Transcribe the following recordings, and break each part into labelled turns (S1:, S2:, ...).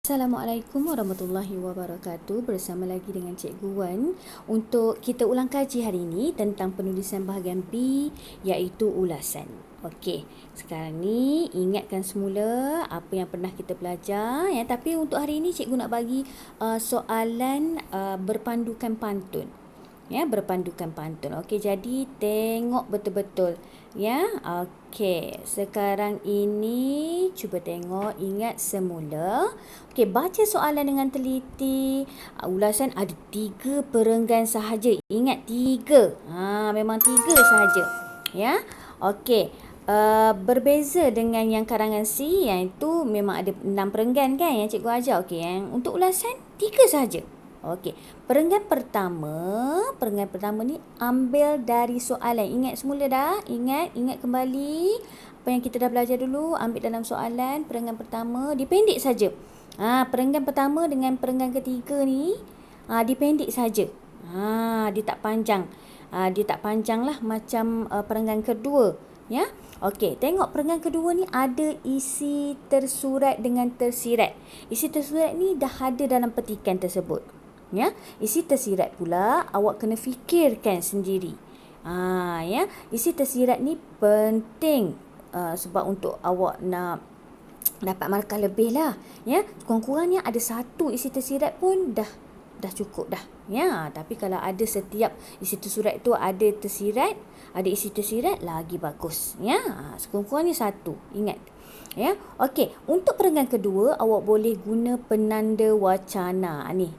S1: Assalamualaikum warahmatullahi wabarakatuh. Bersama lagi dengan Cikgu Wan untuk kita ulang kaji hari ini tentang penulisan bahagian B iaitu ulasan. Okey, sekarang ni ingatkan semula apa yang pernah kita belajar ya, tapi untuk hari ini Cikgu nak bagi soalan berpandukan pantun. Ya, berpandukan pantun. Okey, jadi tengok betul-betul ya. Okey, sekarang ini cuba tengok, ingat semula. Okey, baca soalan dengan teliti. Ulasan ada 3 perenggan sahaja. Ingat 3. Memang 3 sahaja. Ya. Okey. Berbeza dengan yang karangan C, yang itu memang ada 6 perenggan kan yang cikgu ajar. Okey, yang untuk ulasan 3 sahaja. Okey, perenggan pertama ni ambil dari soalan. Ingat semula dah? Ingat kembali apa yang kita dah belajar dulu. Ambil dalam soalan perenggan pertama, dipendek saja. Perenggan pertama dengan perenggan ketiga ni dipendek saja. Dia tak panjang. Dia tak panjang lah macam perenggan kedua. Ya. Okey, tengok perenggan kedua ni ada isi tersurat dengan tersirat. Isi tersurat ni dah ada dalam petikan tersebut. Ya, isi tersirat pula awak kena fikirkan sendiri. Ya, isi tersirat ni penting sebab untuk awak nak dapat markah lebih lah. Ya, kurang-kurangnya ada 1 isi tersirat pun dah cukup dah. Ya, tapi kalau ada setiap isi tersurat itu ada tersirat, ada isi tersirat lagi bagus. Ya, sekurang-kurangnya 1. Ingat. Ya, okey. Untuk perenggan kedua, awak boleh guna penanda wacana. Ni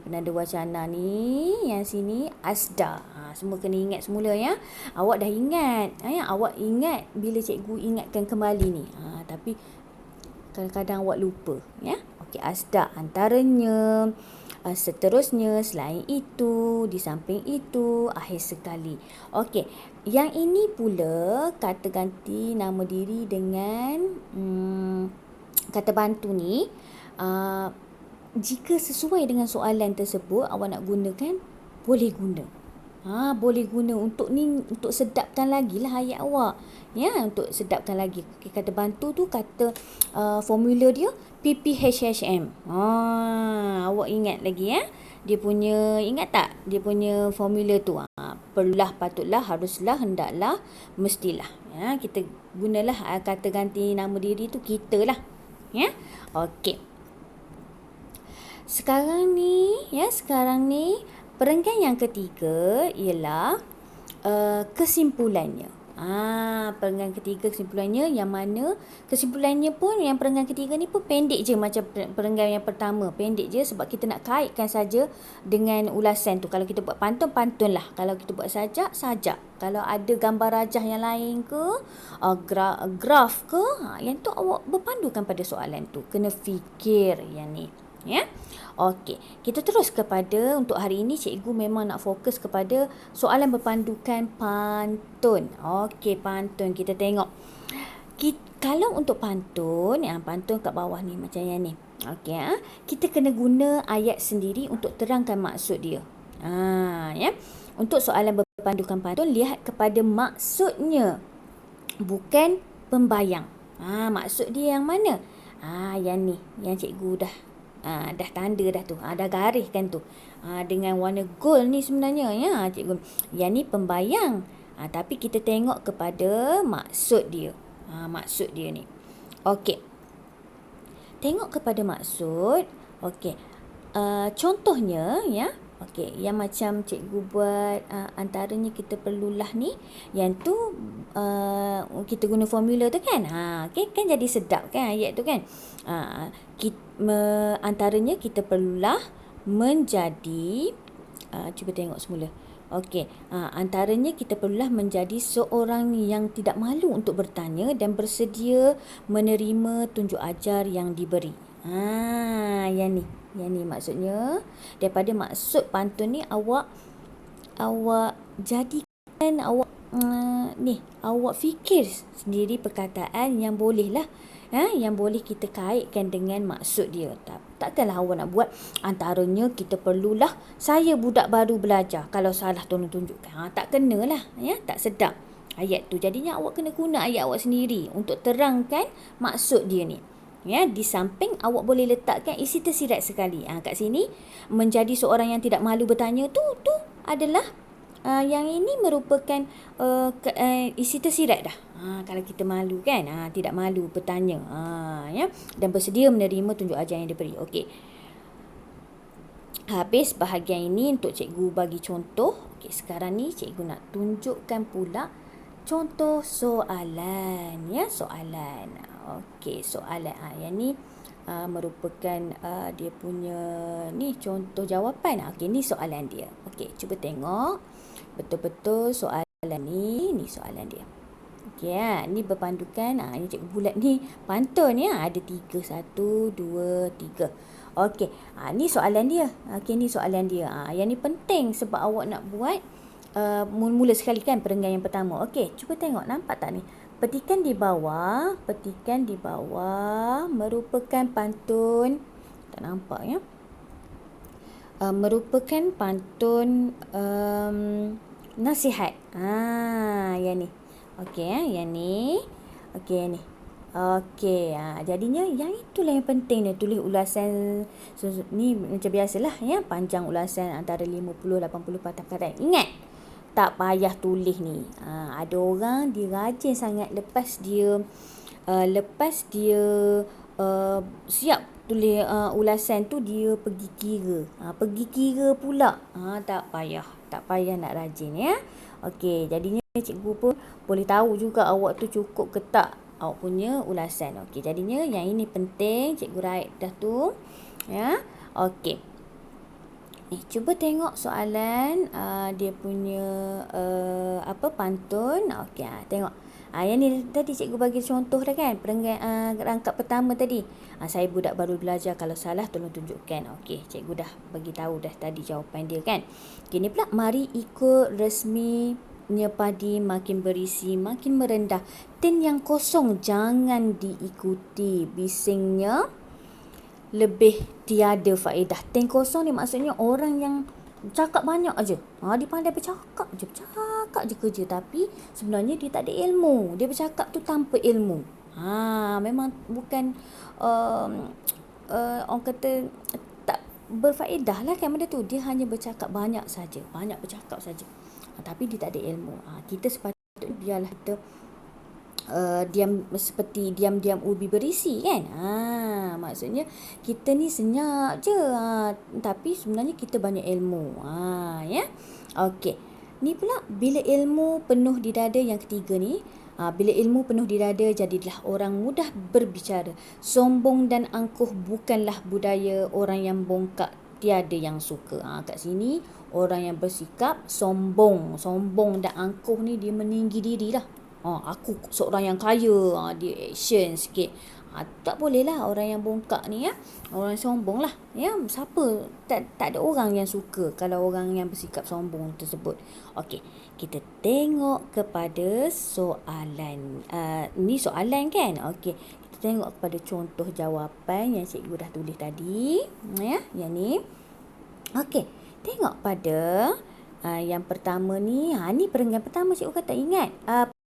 S1: penanda wacana ni, yang sini asda. Semua kena ingat semula ya. Awak dah ingat. Ya, awak ingat bila cikgu ingatkan kembali ni. Tapi kadang-kadang awak lupa, ya. Okey, asda antaranya, seterusnya, selain itu, di samping itu, akhir sekali. Okey, yang ini pula kata ganti nama diri dengan kata bantu ni. Jika sesuai dengan soalan tersebut awak nak gunakan, boleh guna. Boleh guna untuk sedapkan lagi lah ayat awak. Ya, untuk sedapkan lagi. Okay, kata bantu tu kata formula dia PPHHM. Awak ingat lagi ya? Dia punya, ingat tak? Dia punya formula tu. Perlulah, patutlah, haruslah, hendaklah, mestilah. Ya, kita gunalah kata ganti nama diri tu kita lah. Ya. Okey. Sekarang ni perenggan yang ketiga ialah kesimpulannya. Perenggan ketiga kesimpulannya, yang mana kesimpulannya pun yang perenggan ketiga ni pun pendek je macam perenggan yang pertama. Pendek je sebab kita nak kaitkan saja dengan ulasan tu. Kalau kita buat pantun lah. Kalau kita buat sajak. Kalau ada gambar rajah yang lain ke, graf ke, yang tu awak berpandukan pada soalan tu. Kena fikir yang ni. Ya. Okey, kita terus kepada untuk hari ini cikgu memang nak fokus kepada soalan berpandukan pantun. Okey, pantun kita tengok. Kalau untuk pantun, yang pantun kat bawah ni macam yang ni. Okey, kita kena guna ayat sendiri untuk terangkan maksud dia. Ya. Untuk soalan berpandukan pantun, lihat kepada maksudnya, bukan pembayang. Maksud dia yang mana? Yang ni, yang cikgu dah tanda dah tu. Dah gariskan tu. Dengan warna gold ni sebenarnya ya cikgu. Yang ni pembayang. Tapi kita tengok kepada maksud dia. Maksud dia ni. Okey. Tengok kepada maksud. Okey. Contohnya ya. Okey, yang macam cikgu buat antaranya kita perlulah ni. Yang tu kita guna formula tu kan. Okay, kan jadi sedap kan ayat tu kan. Antaranya kita perlulah menjadi cuba tengok semula. Okey, antaranya kita perlulah menjadi seorang yang tidak malu untuk bertanya dan bersedia menerima tunjuk ajar yang diberi. Yang ni maksudnya. Daripada maksud pantun ni awak jadikan awak fikir sendiri perkataan yang boleh lah. Yang boleh kita kaitkan dengan maksud dia. Takkanlah awak nak buat antaranya kita perlulah saya budak baru belajar. Kalau salah tolong tunjukkan. Tak kenalah. Ya, tak sedap ayat tu. Jadinya awak kena guna ayat awak sendiri untuk terangkan maksud dia ni. Ya, di samping awak boleh letakkan isi tersirat sekali. Kat sini menjadi seorang yang tidak malu bertanya tu adalah yang ini merupakan isi tersirat dah. Kalau kita malu kan, tidak malu bertanya, ya, dan bersedia menerima tunjuk ajar yang diberi. Okey. Habis bahagian ini untuk cikgu bagi contoh. Okey, sekarang ni cikgu nak tunjukkan pula contoh soalan, ya, soalan. Okey, soalan yang ni merupakan dia punya ni contoh jawapan. Okey, ni soalan dia. Okey, cuba tengok betul-betul soalan ni soalan dia. Okey, ni berpandukan, ini cikgu bulat ni pantun, ya, ada 3, 1, 2, 3. Okey, ni soalan dia. Okey, ni soalan dia. Yang ni penting sebab awak nak buat mula-mula sekali kan perenggan yang pertama. Okey, cuba tengok, nampak tak ni? Petikan di bawah merupakan pantun. Tak nampak, ya? Merupakan pantun nasihat. Yang ni. Okey, yang ni. Okey, yang ni. Okey, jadinya yang itulah yang penting dia tulis ulasan ni macam biasalah, ya, panjang ulasan antara 50 80 patah perkataan. Ingat, tak payah tulis ni. Ada orang dia rajin sangat lepas dia siap tulis ulasan tu dia pergi kira. Pergi kira pula. Tak payah nak rajin, ya. Okey, jadinya cikgu pun boleh tahu juga awak tu cukup ke tak awak punya ulasan. Okey, jadinya yang ini penting, cikgu write dah tu, ya. Okey. Cuba tengok soalan dia punya pantun. Okey, tengok. Yang ni tadi cikgu bagi contoh dah kan, perenggan rangkap pertama tadi. Saya budak baru belajar, kalau salah tolong tunjukkan. Okey, cikgu dah bagi tahu dah tadi jawapan dia kan. Okey, ni pula, mari ikut resminya padi makin berisi makin merendah. Tin yang kosong jangan diikuti, bisingnya lebih tiada faedah. Tin kosong ni maksudnya orang yang cakap banyak aja. Dia pandai bercakap je kerja, tapi sebenarnya dia tak ada ilmu. Dia bercakap tu tanpa ilmu. Memang bukan orang kata tak berfaedah lah kan benda tu. Dia hanya bercakap banyak bercakap saja. Tapi dia tak ada ilmu. Kita sepatutnya biarlah kita diam-diam ubi berisi kan. Maksudnya kita ni senyap je, tapi sebenarnya kita banyak ilmu. Ya. Okey. Ni pula, bila ilmu penuh di dada, yang ketiga ni. Bila ilmu penuh di dada, jadilah orang mudah berbicara. Sombong dan angkuh bukanlah budaya orang yang bongkak, tiada yang suka. Kat sini orang yang bersikap sombong dan angkuh ni dia meninggi diri lah. Aku seorang yang kaya, dia action sikit. Tak boleh lah orang yang bongkak ni, ya. Orang sombong lah, ya. Siapa? Tak ada orang yang suka kalau orang yang bersikap sombong tersebut. Okey, kita tengok kepada soalan. Ni soalan kan? Okey, kita tengok kepada contoh jawapan yang cikgu dah tulis tadi, ya. Yang ni. Okey, tengok pada yang pertama ni. Ni perenggan pertama cikgu kata, ingat.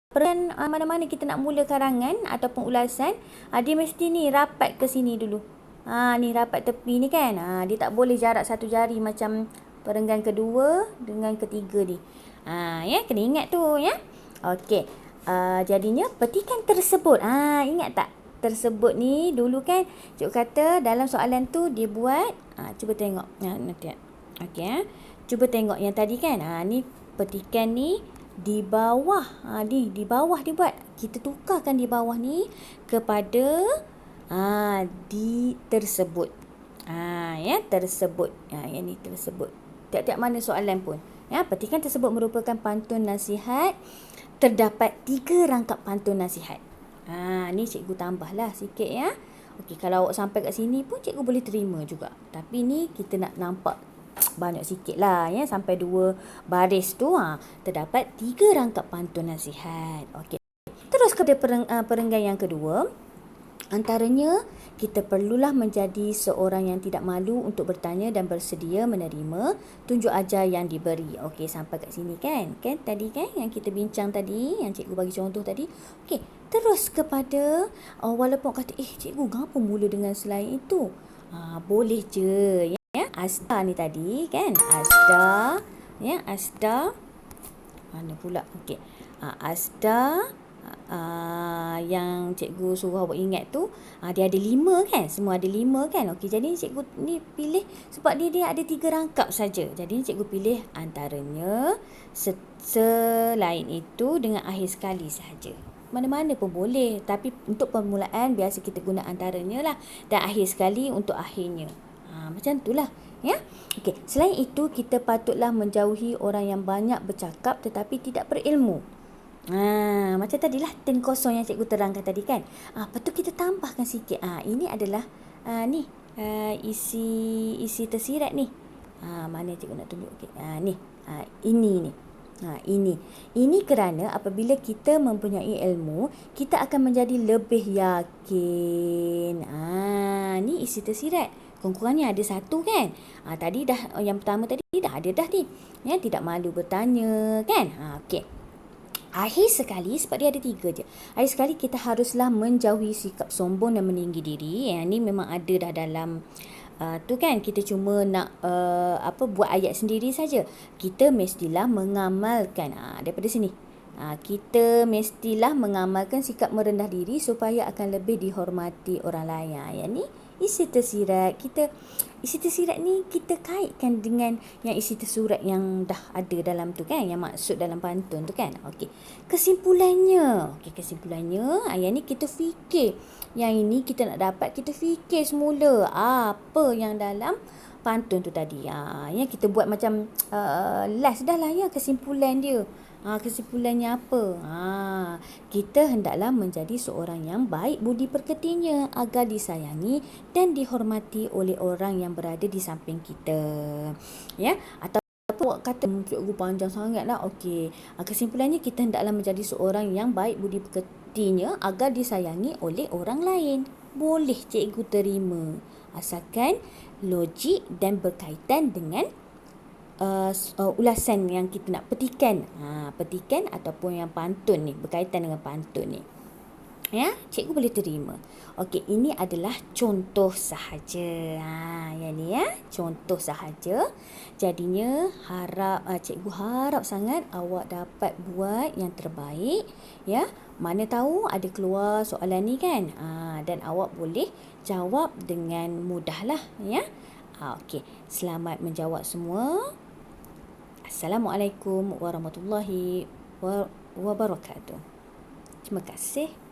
S1: Perenggan mana-mana kita nak mula karangan ataupun ulasan, dia mesti ni rapat ke sini dulu. Ni rapat tepi ni kan. Dia tak boleh jarak satu jari macam perenggan kedua dengan ketiga ni. Ya, kena ingat tu, ya. Okey. Jadinya petikan tersebut. Ingat tak? Tersebut ni dulu kan cikgu kata dalam soalan tu dia buat. Cuba tengok. Nanti. Okey. Cuba tengok yang tadi kan. Ni petikan ni di bawah. Di bawah dia buat. Kita tukarkan di bawah ni kepada di tersebut. Ya, tersebut. Yang ni tersebut. Tiap-tiap mana soalan pun. Ya, petikan tersebut merupakan pantun nasihat. Terdapat 3 rangkap pantun nasihat. Ni cikgu tambahlah sikit, ya. Okey, kalau awak sampai kat sini pun cikgu boleh terima juga. Tapi ni kita nak nampak banyak sikit lah, ya. Sampai 2 baris tu. Terdapat 3 rangkap pantun nasihat. Okey. Terus kepada perenggan yang kedua. Antaranya, kita perlulah menjadi seorang yang tidak malu untuk bertanya dan bersedia menerima tunjuk ajar yang diberi. Okey, sampai kat sini kan? Kan tadi kan yang kita bincang tadi, yang cikgu bagi contoh tadi. Okey, terus kepada walaupun kata, cikgu kenapa mula dengan selain itu? Boleh je. Ya, Asda ni tadi kan? Asda. Ya, Asda. Mana pula? Okey. Asda yang cikgu suruh awak ingat tu, dia ada 5 kan, semua ada 5 kan. Okey, jadi cikgu ni pilih sebab dia ada 3 rangkap saja. Jadi cikgu pilih antaranya selain itu dengan akhir sekali sahaja. Mana-mana pun boleh, tapi untuk permulaan biasa kita guna antaranya lah, dan akhir sekali untuk akhirnya. Macam itulah ya. Okey, selain itu kita patutlah menjauhi orang yang banyak bercakap tetapi tidak berilmu. Macam tadilah tin kosong yang cikgu terangkan tadi kan. Lepas tu kita tambahkan sikit. Ini adalah isi tersirat ni. Mana cikgu nak tunjuk? Okay. Ini ni. Ini kerana apabila kita mempunyai ilmu, kita akan menjadi lebih yakin. Ni isi tersirat. Kurang-kurangnya ada 1 kan. Tadi dah, yang pertama tadi dah ada dah ni. Ya, tidak malu bertanya kan. Okey. Akhir sekali, sebab dia ada 3 je. Akhir sekali kita haruslah menjauhi sikap sombong dan meninggi diri. Yang ni memang ada dah dalam tu kan, kita cuma nak buat ayat sendiri saja. Kita mestilah mengamalkan daripada sini. Kita mestilah mengamalkan sikap merendah diri supaya akan lebih dihormati orang lain. Yang ni isi tersirat ni kita kaitkan dengan yang isi tersurat yang dah ada dalam tu kan, yang maksud dalam pantun tu kan. Okey. Kesimpulannya, yang ni kita fikir. Yang ini kita nak dapat, kita fikir semula apa yang dalam pantun tu tadi. Yang kita buat macam last dah lah ya, kesimpulan dia. Kesimpulannya apa? Kita hendaklah menjadi seorang yang baik budi pekertinya agar disayangi dan dihormati oleh orang yang berada di samping kita. Ya, atau awak kata cikgu panjang sangat lah. Okey, kesimpulannya kita hendaklah menjadi seorang yang baik budi pekertinya agar disayangi oleh orang lain. Boleh cikgu terima, asalkan logik dan berkaitan dengan ulasan yang kita nak petikan. Petikan ataupun yang pantun ni, berkaitan dengan pantun ni. Ya, cikgu boleh terima. Okey, ini adalah contoh sahaja. Yang ni ya, contoh sahaja. Jadinya cikgu harap sangat awak dapat buat yang terbaik ya. Mana tahu ada keluar soalan ni kan. Dan awak boleh jawab dengan mudah lah ya. Okey, selamat menjawab semua. Assalamualaikum warahmatullahi wabarakatuh. Terima kasih.